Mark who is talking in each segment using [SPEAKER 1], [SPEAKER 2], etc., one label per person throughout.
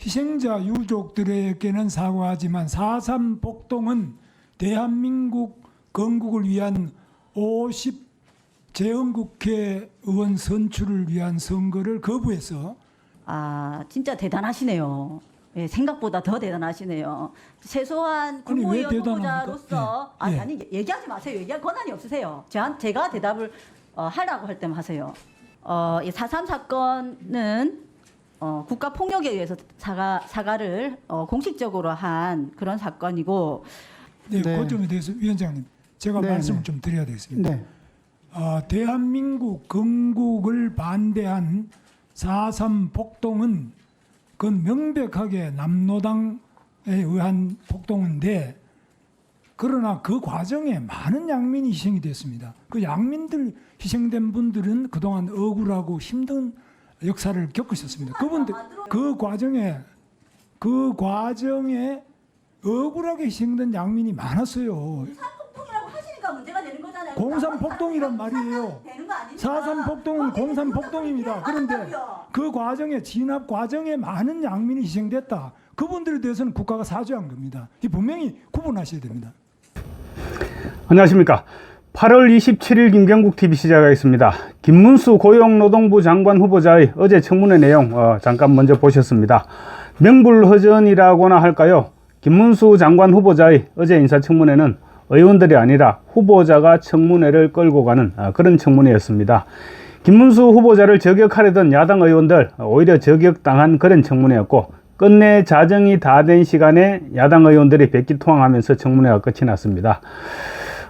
[SPEAKER 1] 희생자 유족들에게는 사과하지만 4.3 폭동은 대한민국 건국을 위한 50 재헌국회의원 선출을 위한 선거를 거부해서
[SPEAKER 2] 진짜 대단하시네요. 예, 생각보다 더 대단하시네요. 최소한
[SPEAKER 1] 왜
[SPEAKER 2] 국무위원
[SPEAKER 1] 대단합니까?
[SPEAKER 2] 후보자로서
[SPEAKER 1] 예.
[SPEAKER 2] 아니 얘기하지 마세요. 얘기할 권한이 없으세요. 제가 대답을 하라고 할 때만 하세요. 이 4.3 사건은 국가 폭력에 의해서 사과를 공식적으로 한 그런 사건이고.
[SPEAKER 1] 네, 그 점에 대해서 위원장님 제가 말씀을 좀 드려야 되겠습니다.
[SPEAKER 3] 네.
[SPEAKER 1] 대한민국 건국을 반대한 4.3 폭동은 그건 명백하게 남노당에 의한 폭동인데, 그러나 그 과정에 많은 양민이 희생이 됐습니다. 그 양민들 희생된 분들은 그동안 억울하고 힘든 역사를 겪으셨습니다. 그분들 그 과정에 억울하게 희생된 양민이 많았어요.
[SPEAKER 2] 폭동이라고 하시니까 문제가 되는 거잖아요.
[SPEAKER 1] 공산 폭동이란 말이에요. 4.3 폭동은 공산 폭동입니다. 그런데 그 과정에 진압 과정에 많은 양민이 희생됐다. 그분들에 대해서는 국가가 사죄한 겁니다. 이 분명히 구분하셔야 됩니다.
[SPEAKER 4] 안녕하십니까. 8월 27일 김경국 TV 시작하겠습니다. 김문수 고용노동부 장관 후보자의 어제 청문회 내용 잠깐 먼저 보셨습니다. 명불허전이라고나 할까요? 김문수 장관 후보자의 어제 인사청문회는 의원들이 아니라 후보자가 청문회를 끌고 가는 그런 청문회였습니다. 김문수 후보자를 저격하려던 야당 의원들 오히려 저격당한 그런 청문회였고, 끝내 자정이 다 된 시간에 야당 의원들이 백기통항하면서 청문회가 끝이 났습니다.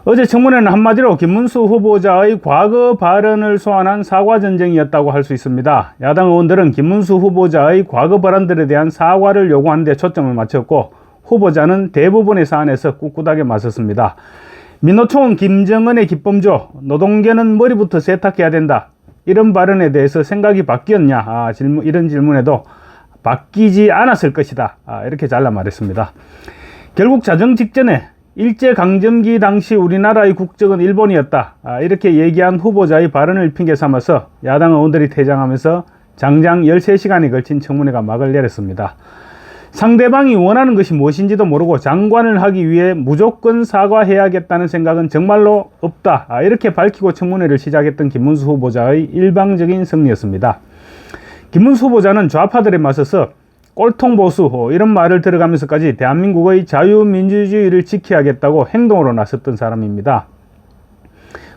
[SPEAKER 4] 어제 청문회는 한마디로 김문수 후보자의 과거 발언을 소환한 사과전쟁이었다고 할 수 있습니다. 야당 의원들은 김문수 후보자의 과거 발언들에 대한 사과를 요구하는 데 초점을 맞췄고, 후보자는 대부분의 사안에서 꿋꿋하게 맞섰습니다. 민노총은 김정은의 기쁨조, 노동계는 머리부터 세탁해야 된다, 이런 발언에 대해서 생각이 바뀌었냐, 이런 질문에도 바뀌지 않았을 것이다, 이렇게 잘라 말했습니다. 결국 자정 직전에 일제강점기 당시 우리나라의 국적은 일본이었다, 이렇게 얘기한 후보자의 발언을 핑계 삼아서 야당 의원들이 퇴장하면서 장장 13시간에 걸친 청문회가 막을 내렸습니다. 상대방이 원하는 것이 무엇인지도 모르고 장관을 하기 위해 무조건 사과해야겠다는 생각은 정말로 없다, 이렇게 밝히고 청문회를 시작했던 김문수 후보자의 일방적인 승리였습니다. 김문수 후보자는 좌파들에 맞서서 꼴통보수 이런 말을 들어가면서까지 대한민국의 자유민주주의를 지켜야겠다고 행동으로 나섰던 사람입니다.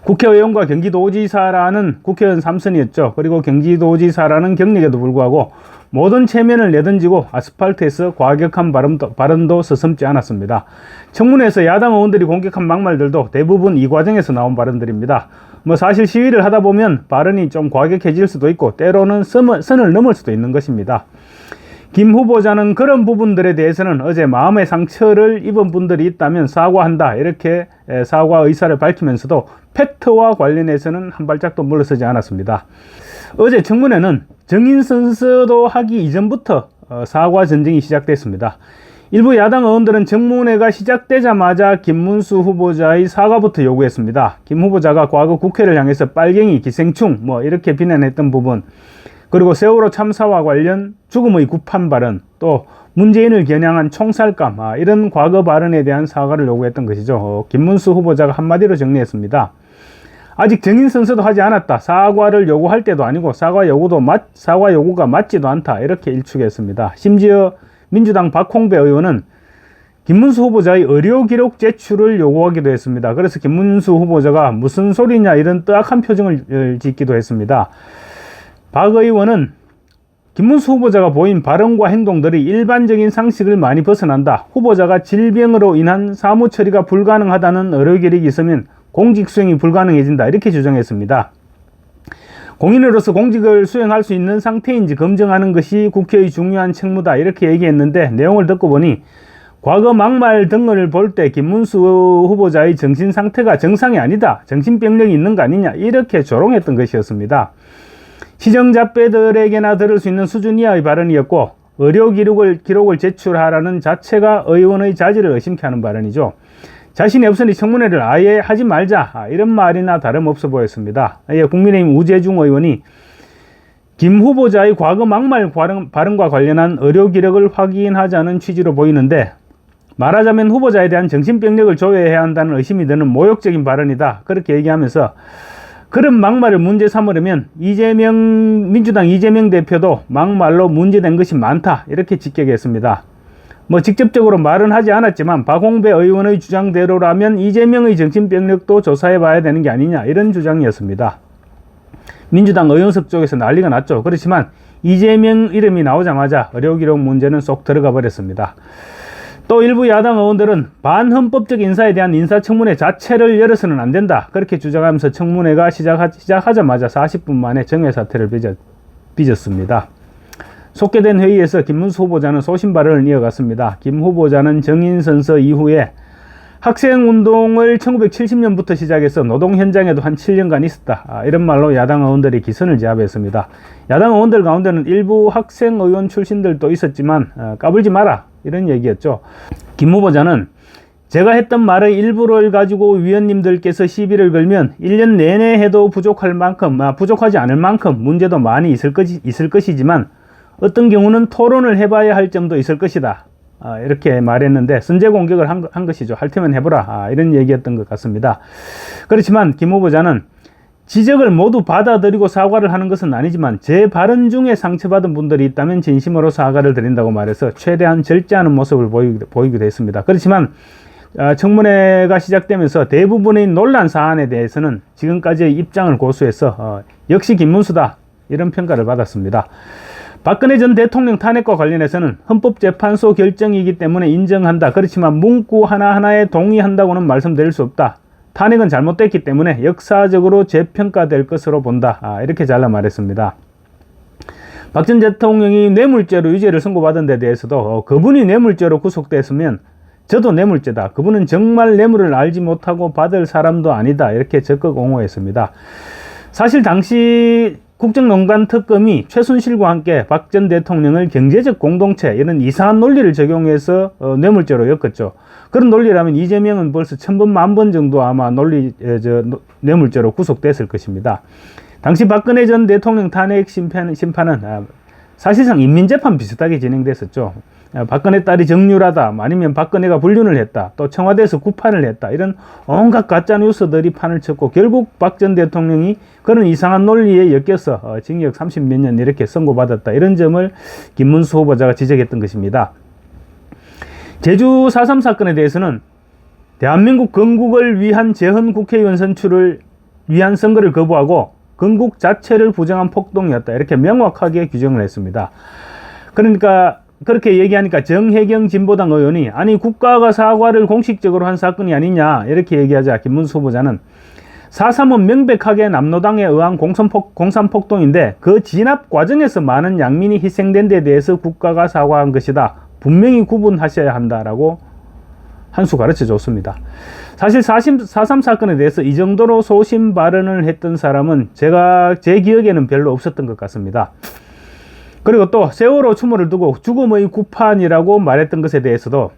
[SPEAKER 4] 국회의원과 경기도지사라는 국회의원 3선이었죠. 그리고 경기도지사라는 경력에도 불구하고 모든 체면을 내던지고 아스팔트에서 과격한 발언도 서슴지 않았습니다. 청문회에서 야당 의원들이 공격한 막말들도 대부분 이 과정에서 나온 발언들입니다. 사실 시위를 하다 보면 발언이 좀 과격해질 수도 있고 때로는 선을 넘을 수도 있는 것입니다. 김 후보자는 그런 부분들에 대해서는 어제 마음의 상처를 입은 분들이 있다면 사과한다, 이렇게 사과 의사를 밝히면서도 팩트와 관련해서는 한 발짝도 물러서지 않았습니다. 어제 청문회는 정인선서도 하기 이전부터 사과 전쟁이 시작됐습니다. 일부 야당 의원들은 청문회가 시작되자마자 김문수 후보자의 사과부터 요구했습니다. 김 후보자가 과거 국회를 향해서 빨갱이, 기생충 이렇게 비난했던 부분, 그리고 세월호 참사와 관련 죽음의 구판 발언, 또 문재인을 겨냥한 총살감, 이런 과거 발언에 대한 사과를 요구했던 것이죠. 김문수 후보자가 한마디로 정리했습니다. 아직 정인선서도 하지 않았다, 사과를 요구할 때도 아니고 사과 요구가 맞지도 않다, 이렇게 일축했습니다. 심지어 민주당 박홍배 의원은 김문수 후보자의 의료 기록 제출을 요구하기도 했습니다. 그래서 김문수 후보자가 무슨 소리냐, 이런 뜨악한 표정을 짓기도 했습니다. 박 의원은 김문수 후보자가 보인 발언과 행동들이 일반적인 상식을 많이 벗어난다, 후보자가 질병으로 인한 사무 처리가 불가능하다는 의료 기록이 있으면 공직 수행이 불가능해진다, 이렇게 주장했습니다. 공인으로서 공직을 수행할 수 있는 상태인지 검증하는 것이 국회의 중요한 책무다, 이렇게 얘기했는데 내용을 듣고 보니 과거 막말 등을 볼 때 김문수 후보자의 정신 상태가 정상이 아니다, 정신병력이 있는 거 아니냐, 이렇게 조롱했던 것이었습니다. 시정잡배들에게나 들을 수 있는 수준 이하의 발언이었고, 의료 기록을 제출하라는 자체가 의원의 자질을 의심케 하는 발언이죠. 자신이 없으니 청문회를 아예 하지 말자, 이런 말이나 다름없어 보였습니다. 국민의힘 우재중 의원이 김 후보자의 과거 막말 발언과 관련한 의료 기록을 확인하자는 취지로 보이는데, 말하자면 후보자에 대한 정신병력을 조회해야 한다는 의심이 드는 모욕적인 발언이다, 그렇게 얘기하면서 그런 막말을 문제 삼으려면 민주당 이재명 대표도 막말로 문제된 것이 많다, 이렇게 직격했습니다. 직접적으로 말은 하지 않았지만 박홍배 의원의 주장대로라면 이재명의 정신병력도 조사해 봐야 되는 게 아니냐, 이런 주장이었습니다. 민주당 의원석 쪽에서 난리가 났죠. 그렇지만 이재명 이름이 나오자마자 의료기록 문제는 쏙 들어가 버렸습니다. 또 일부 야당 의원들은 반헌법적 인사에 대한 인사청문회 자체를 열어서는 안 된다, 그렇게 주장하면서 청문회가 시작하자마자 40분 만에 정회사퇴를 빚었습니다. 속개된 회의에서 김문수 후보자는 소신 발언을 이어갔습니다. 김 후보자는 정인선서 이후에 학생운동을 1970년부터 시작해서 노동 현장에도 한 7년간 있었다, 이런 말로 야당 의원들이 기선을 제압했습니다. 야당 의원들 가운데는 일부 학생 의원 출신들도 있었지만 까불지 마라, 이런 얘기였죠. 김 후보자는 제가 했던 말의 일부를 가지고 위원님들께서 시비를 걸면 1년 내내 해도 부족하지 않을 만큼 문제도 많이 있을 것이지만 어떤 경우는 토론을 해봐야 할 점도 있을 것이다, 이렇게 말했는데 선제 공격을 한 것이죠. 할 테면 해보라, 이런 얘기였던 것 같습니다. 그렇지만 김 후보자는 지적을 모두 받아들이고 사과를 하는 것은 아니지만 제 발언 중에 상처받은 분들이 있다면 진심으로 사과를 드린다고 말해서 최대한 절제하는 모습을 보이기도 했습니다. 그렇지만 청문회가 시작되면서 대부분의 논란 사안에 대해서는 지금까지의 입장을 고수해서 역시 김문수다, 이런 평가를 받았습니다. 박근혜 전 대통령 탄핵과 관련해서는 헌법재판소 결정이기 때문에 인정한다, 그렇지만 문구 하나하나에 동의한다고는 말씀드릴 수 없다, 탄핵은 잘못됐기 때문에 역사적으로 재평가될 것으로 본다, 이렇게 잘라 말했습니다. 박 전 대통령이 뇌물죄로 유죄를 선고받은 데 대해서도 그분이 뇌물죄로 구속됐으면 저도 뇌물죄다, 그분은 정말 뇌물을 알지 못하고 받을 사람도 아니다, 이렇게 적극 옹호했습니다. 사실 당시 국정농단 특검이 최순실과 함께 박 전 대통령을 경제적 공동체, 이런 이상한 논리를 적용해서 뇌물죄로 엮었죠. 그런 논리라면 이재명은 벌써 1000번, 10,000번 정도 아마 뇌물죄로 구속됐을 것입니다. 당시 박근혜 전 대통령 탄핵 심판은 사실상 인민재판 비슷하게 진행됐었죠. 박근혜 딸이 정유라다, 아니면 박근혜가 불륜을 했다, 또 청와대에서 구판을 했다, 이런 온갖 가짜뉴스들이 판을 쳤고 결국 박 전 대통령이 그런 이상한 논리에 엮여서 징역 30몇 년 이렇게 선고받았다, 이런 점을 김문수 후보자가 지적했던 것입니다. 제주 4.3 사건에 대해서는 대한민국 건국을 위한 재헌 국회의원 선출을 위한 선거를 거부하고 건국 자체를 부정한 폭동이었다, 이렇게 명확하게 규정을 했습니다. 그러니까 그렇게 얘기하니까 정혜경 진보당 의원이 아니 국가가 사과를 공식적으로 한 사건이 아니냐, 이렇게 얘기하자 김문수 후보자는 4.3은 명백하게 남로당에 의한 공산폭동인데 그 진압 과정에서 많은 양민이 희생된 데 대해서 국가가 사과한 것이다, 분명히 구분하셔야 한다라고 한 수 가르쳐 줬습니다. 사실 4.3 사건에 대해서 이 정도로 소신 발언을 했던 사람은 제 기억에는 별로 없었던 것 같습니다. 그리고 또 세월호 추모를 두고 죽음의 구판이라고 말했던 것에 대해서도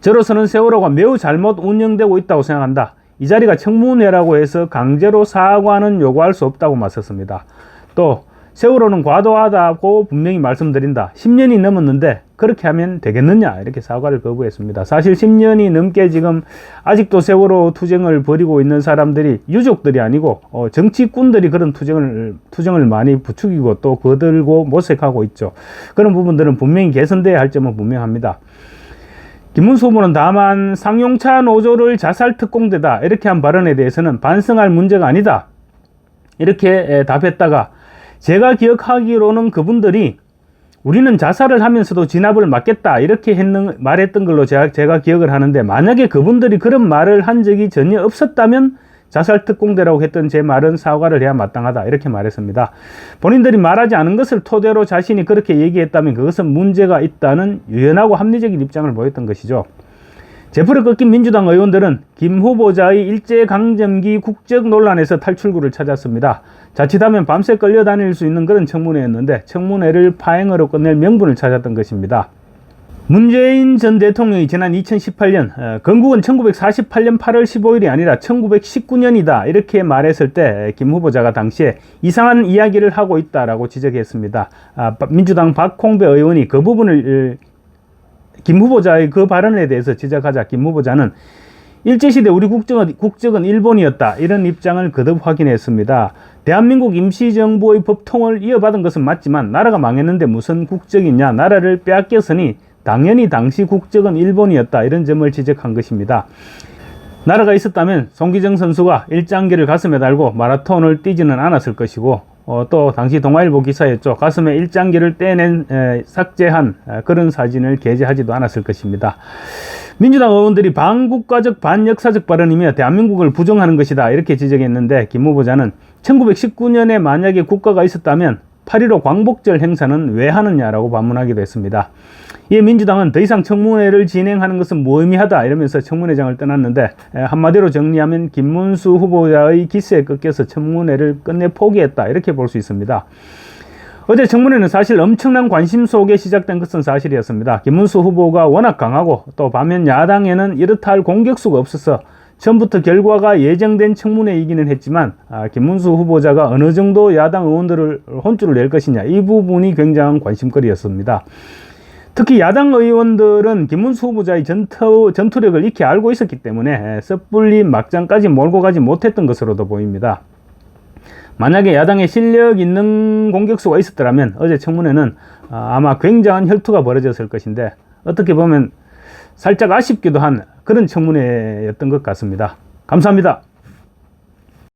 [SPEAKER 4] 저로서는 세월호가 매우 잘못 운영되고 있다고 생각한다, 이 자리가 청문회라고 해서 강제로 사과는 요구할 수 없다고 맞섰습니다. 또 세월호는 과도하다고 분명히 말씀드린다, 10년이 넘었는데 그렇게 하면 되겠느냐, 이렇게 사과를 거부했습니다. 사실 10년이 넘게 지금 아직도 세월호 투쟁을 벌이고 있는 사람들이 유족들이 아니고 정치꾼들이 그런 투쟁을 많이 부추기고 또 거들고 모색하고 있죠. 그런 부분들은 분명히 개선돼야 할 점은 분명합니다. 김문수 후보는 다만 상용차 노조를 자살 특공대다, 이렇게 한 발언에 대해서는 반성할 문제가 아니다, 이렇게 답했다가 제가 기억하기로는 그분들이 우리는 자살을 하면서도 진압을 막겠다, 이렇게 말했던 걸로 제가 기억을 하는데, 만약에 그분들이 그런 말을 한 적이 전혀 없었다면 자살 특공대라고 했던 제 말은 사과를 해야 마땅하다, 이렇게 말했습니다. 본인들이 말하지 않은 것을 토대로 자신이 그렇게 얘기했다면 그것은 문제가 있다는 유연하고 합리적인 입장을 보였던 것이죠. 제풀에 꺾인 민주당 의원들은 김 후보자의 일제강점기 국적 논란에서 탈출구를 찾았습니다. 자칫하면 밤새 끌려다닐 수 있는 그런 청문회였는데 청문회를 파행으로 끝낼 명분을 찾았던 것입니다. 문재인 전 대통령이 지난 2018년 건국은 1948년 8월 15일이 아니라 1919년이다 이렇게 말했을 때 김 후보자가 당시에 이상한 이야기를 하고 있다라고 지적했습니다. 민주당 박홍배 의원이 그 부분을 김 후보자의 그 발언에 대해서 지적하자 김 후보자는 일제시대 우리 국적은 일본이었다 이런 입장을 거듭 확인했습니다. 대한민국 임시정부의 법통을 이어받은 것은 맞지만 나라가 망했는데 무슨 국적이냐, 나라를 빼앗겼으니 당연히 당시 국적은 일본이었다 이런 점을 지적한 것입니다. 나라가 있었다면 송기정 선수가 일장기를 가슴에 달고 마라톤을 뛰지는 않았을 것이고 또 당시 동아일보 기사였죠. 가슴에 일장기를 떼낸 삭제한 그런 사진을 게재하지도 않았을 것입니다. 민주당 의원들이 반국가적 반역사적 발언이며 대한민국을 부정하는 것이다 이렇게 지적했는데 김 후보자는 1919년에 만약에 국가가 있었다면 8.15 광복절 행사는 왜 하느냐라고 반문하기도 했습니다. 이에 민주당은 더 이상 청문회를 진행하는 것은 무의미하다 이러면서 청문회장을 떠났는데 한마디로 정리하면 김문수 후보자의 기세에 꺾여서 청문회를 끝내 포기했다 이렇게 볼 수 있습니다. 어제 청문회는 사실 엄청난 관심 속에 시작된 것은 사실이었습니다. 김문수 후보가 워낙 강하고 또 반면 야당에는 이렇다 할 공격수가 없어서 처음부터 결과가 예정된 청문회이기는 했지만 김문수 후보자가 어느 정도 야당 의원들을 혼쭐을 낼 것이냐 이 부분이 굉장한 관심거리였습니다. 특히 야당 의원들은 김문수 후보자의 전투력을 익히 알고 있었기 때문에 섣불리 막장까지 몰고 가지 못했던 것으로도 보입니다. 만약에 야당에 실력 있는 공격수가 있었더라면 어제 청문회는 아마 굉장한 혈투가 벌어졌을 것인데 어떻게 보면 살짝 아쉽기도 한 그런 청문회였던 것 같습니다. 감사합니다.